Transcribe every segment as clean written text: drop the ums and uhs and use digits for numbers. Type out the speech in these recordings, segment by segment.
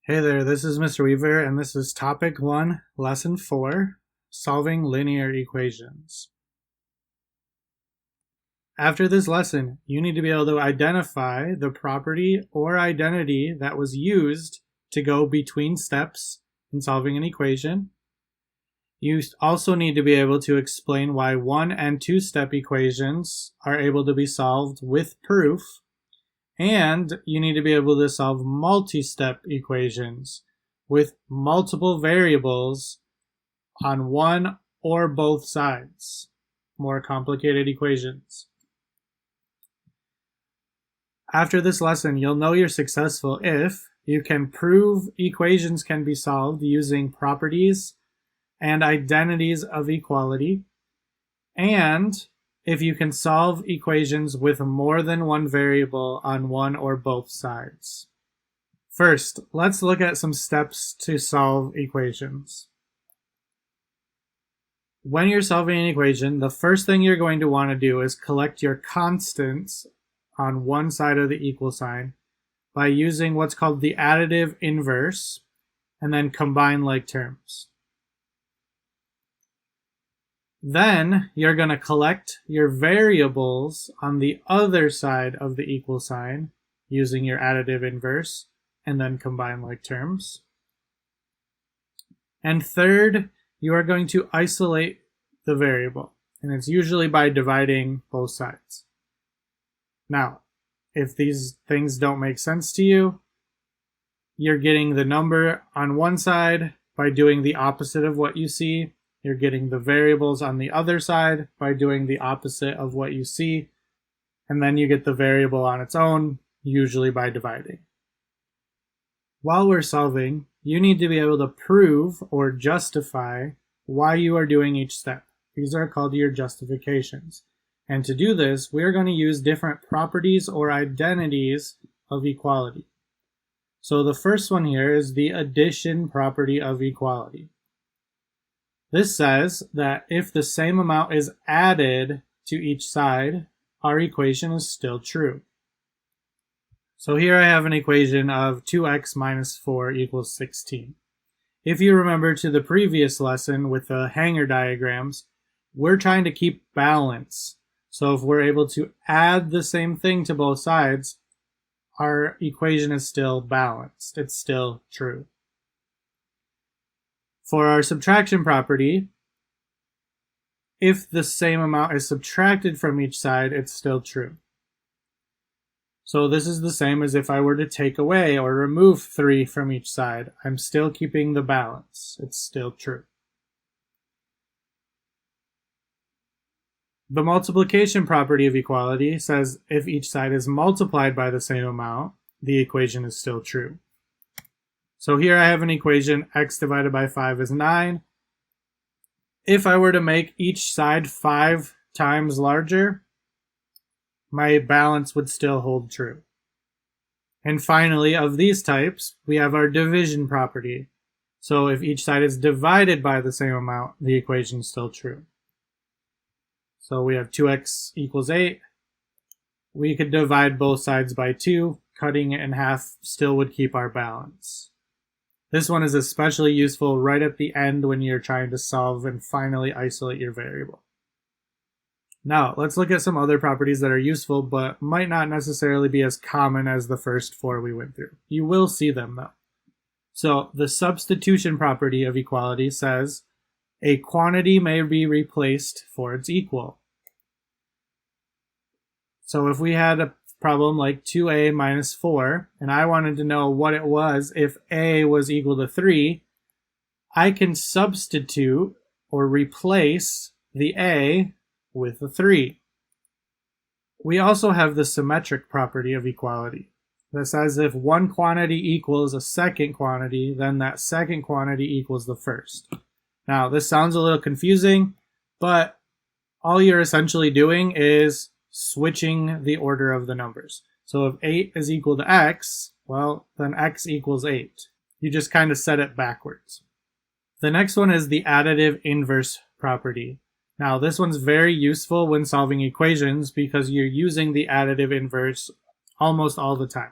Hey there, this is Mr. Weaver, and this is Topic 1, Lesson 4, Solving Linear Equations. After this lesson, you need to be able to identify the property or identity that was used to go between steps in solving an equation. You also need to be able to explain why 1- and 2-step equations are able to be solved with proof. And you need to be able to solve multi-step equations with multiple variables on one or both sides. More complicated equations. After this lesson, you'll know you're successful if you can prove equations can be solved using properties and identities of equality, and if you can solve equations with more than one variable on one or both sides. First, let's look at some steps to solve equations. When you're solving an equation, the first thing you're going to want to do is collect your constants on one side of the equal sign by using what's called the additive inverse, and then combine like terms. Then you're going to collect your variables on the other side of the equal sign using your additive inverse and then combine like terms. And third, you are going to isolate the variable, and it's usually by dividing both sides. Now, if these things don't make sense to you, you're getting the number on one side by doing the opposite of what you see. You're getting the variables on the other side by doing the opposite of what you see. And then you get the variable on its own, usually by dividing. While we're solving, you need to be able to prove or justify why you are doing each step. These are called your justifications. And to do this, we are going to use different properties or identities of equality. So the first one here is the addition property of equality. This says that if the same amount is added to each side, our equation is still true. So here I have an equation of 2x minus 4 equals 16. If you remember to the previous lesson with the hanger diagrams, we're trying to keep balance. So if we're able to add the same thing to both sides, our equation is still balanced. It's still true. For our subtraction property, if the same amount is subtracted from each side, it's still true. So this is the same as if I were to take away or remove 3 from each side. I'm still keeping the balance. It's still true. The multiplication property of equality says if each side is multiplied by the same amount, the equation is still true. So here I have an equation, x divided by 5 is 9. If I were to make each side 5 times larger, my balance would still hold true. And finally, of these types, we have our division property. So if each side is divided by the same amount, the equation is still true. So we have 2x equals 8. We could divide both sides by 2. Cutting it in half still would keep our balance. This one is especially useful right at the end when you're trying to solve and finally isolate your variable. Now, let's look at some other properties that are useful but might not necessarily be as common as the first 4 we went through. You will see them though. So the substitution property of equality says a quantity may be replaced for its equal. So if we had a problem like 2a minus 4, and I wanted to know what it was if a was equal to 3, I can substitute or replace the a with a 3. We also have the symmetric property of equality that says if one quantity equals a second quantity, then that second quantity equals the first. Now, this sounds a little confusing, but all you're essentially doing is switching the order of the numbers. So if 8 is equal to x, well, then x equals 8. You just kind of set it backwards. The next one is the additive inverse property. Now, this one's very useful when solving equations because you're using the additive inverse almost all the time.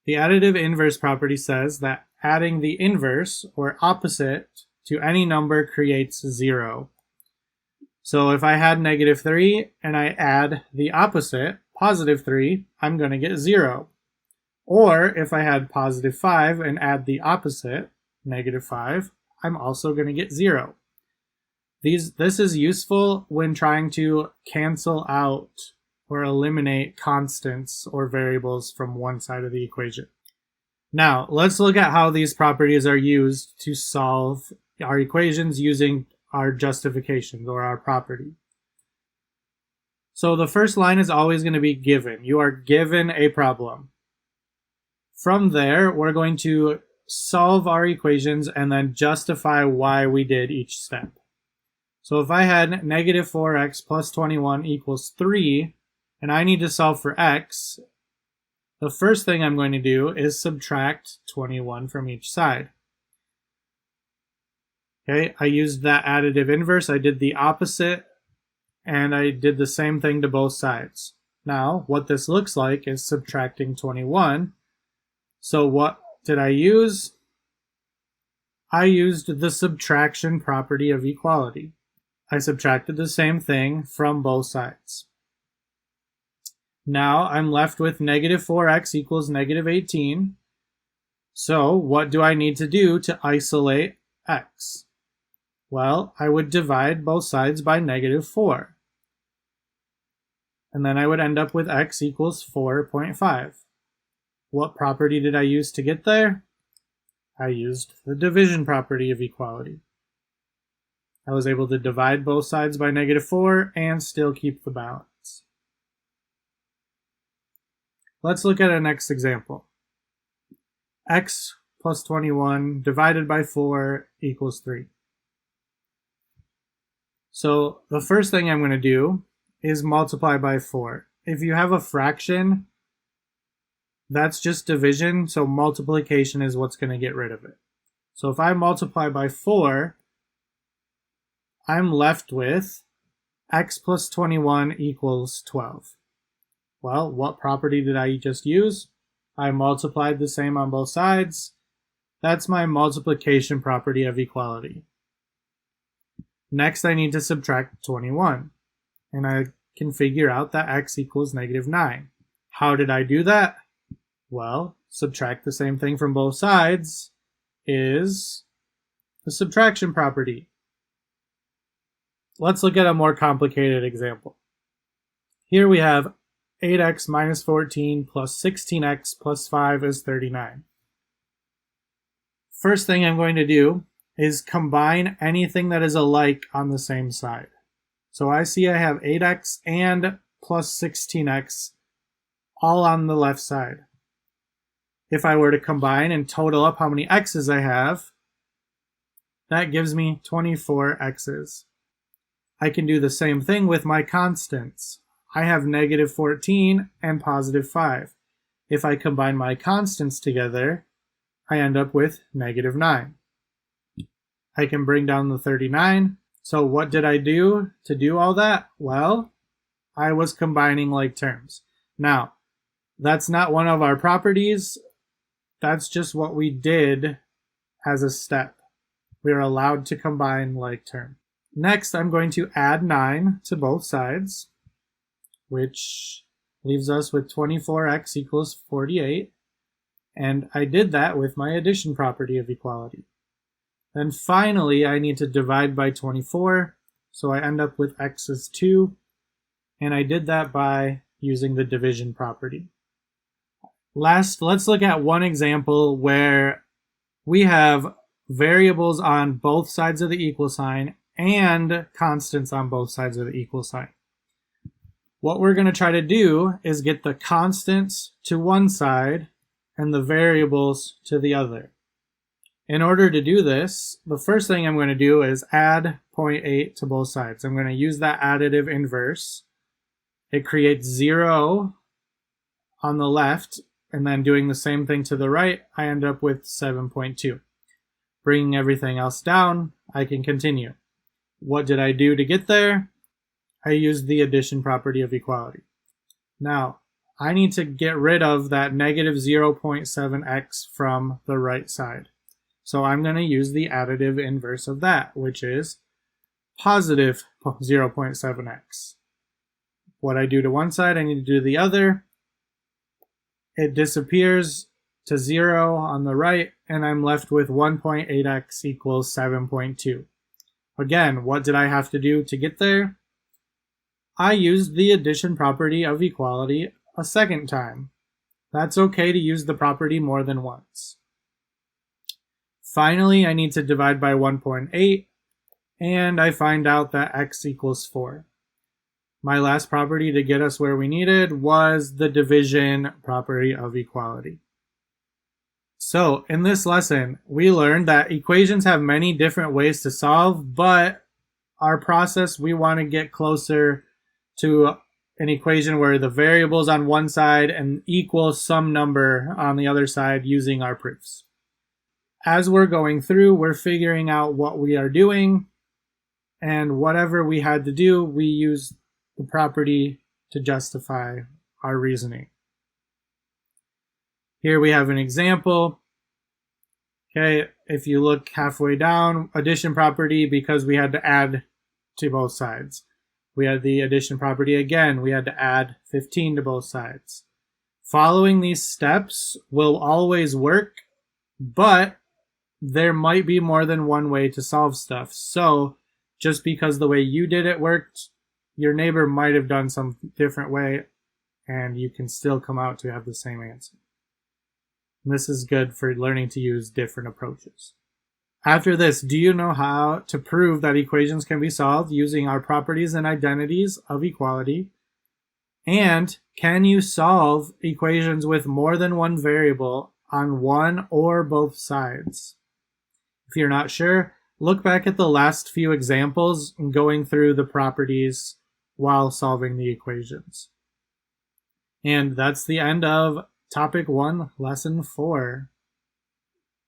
The additive inverse property says that adding the inverse or opposite to any number creates 0. So if I had -3 and I add the opposite, +3, I'm going to get 0. Or if I had +5 and add the opposite, -5, I'm also going to get 0. This is useful when trying to cancel out or eliminate constants or variables from one side of the equation. Now, let's look at how these properties are used to solve our equations using our justifications or our property. So the first line is always going to be given. You are given a problem. From there, we're going to solve our equations and then justify why we did each step. So if I had -4x plus 21 equals 3, and I need to solve for x, the first thing I'm going to do is subtract 21 from each side. Okay, I used that additive inverse, I did the opposite, and I did the same thing to both sides. Now, what this looks like is subtracting 21. So what did I use? I used the subtraction property of equality. I subtracted the same thing from both sides. Now I'm left with -4x equals -18. So what do I need to do to isolate x? Well, I would divide both sides by -4. And then I would end up with x equals 4.5. What property did I use to get there? I used the division property of equality. I was able to divide both sides by -4 and still keep the balance. Let's look at our next example. X plus 21 divided by 4 equals 3. So the first thing I'm going to do is multiply by 4. If you have a fraction, that's just division, so multiplication is what's going to get rid of it. So if I multiply by 4, I'm left with x plus 21 equals 12. Well, what property did I just use? I multiplied the same on both sides. That's my multiplication property of equality. Next, I need to subtract 21. And I can figure out that x equals -9. How did I do that? Well, subtract the same thing from both sides is the subtraction property. Let's look at a more complicated example. Here we have 8x minus 14 plus 16x plus 5 is 39. First thing I'm going to do is combine anything that is alike on the same side. So I see I have 8x and plus 16x all on the left side. If I were to combine and total up how many x's I have, that gives me 24 x's. I can do the same thing with my constants. I have -14 and +5. If I combine my constants together, I end up with -9. I can bring down the 39. So what did I do to do all that? Well, I was combining like terms. Now, that's not one of our properties. That's just what we did as a step. We are allowed to combine like terms. Next, I'm going to add 9 to both sides, which leaves us with 24x equals 48. And I did that with my addition property of equality. Then finally, I need to divide by 24, so I end up with x is 2, and I did that by using the division property. Last, let's look at one example where we have variables on both sides of the equal sign and constants on both sides of the equal sign. What we're going to try to do is get the constants to one side and the variables to the other. In order to do this, the first thing I'm going to do is add 0.8 to both sides. I'm going to use that additive inverse. It creates 0 on the left, and then doing the same thing to the right, I end up with 7.2. Bringing everything else down, I can continue. What did I do to get there? I used the addition property of equality. Now, I need to get rid of that negative 0.7x from the right side. So I'm going to use the additive inverse of that, which is positive 0.7x. What I do to one side, I need to do to the other. It disappears to 0 on the right, and I'm left with 1.8x equals 7.2. Again, what did I have to do to get there? I used the addition property of equality a second time. That's okay to use the property more than once. Finally, I need to divide by 1.8, and I find out that x equals 4. My last property to get us where we needed was the division property of equality. So in this lesson, we learned that equations have many different ways to solve, but our process, we want to get closer to an equation where the variables on one side and equal some number on the other side using our proofs. As we're going through, we're figuring out what we are doing, and whatever we had to do, we use the property to justify our reasoning. Here we have an example. Okay, if you look halfway down, addition property, because we had to add to both sides. We had the addition property again, we had to add 15 to both sides. Following these steps will always work, but there might be more than one way to solve stuff. So just because the way you did it worked, your neighbor might have done some different way, and you can still come out to have the same answer. And this is good for learning to use different approaches. After this, do you know how to prove that equations can be solved using our properties and identities of equality? And can you solve equations with more than one variable on one or both sides? If you're not sure, look back at the last few examples and going through the properties while solving the equations. And that's the end of Topic 1, Lesson 4.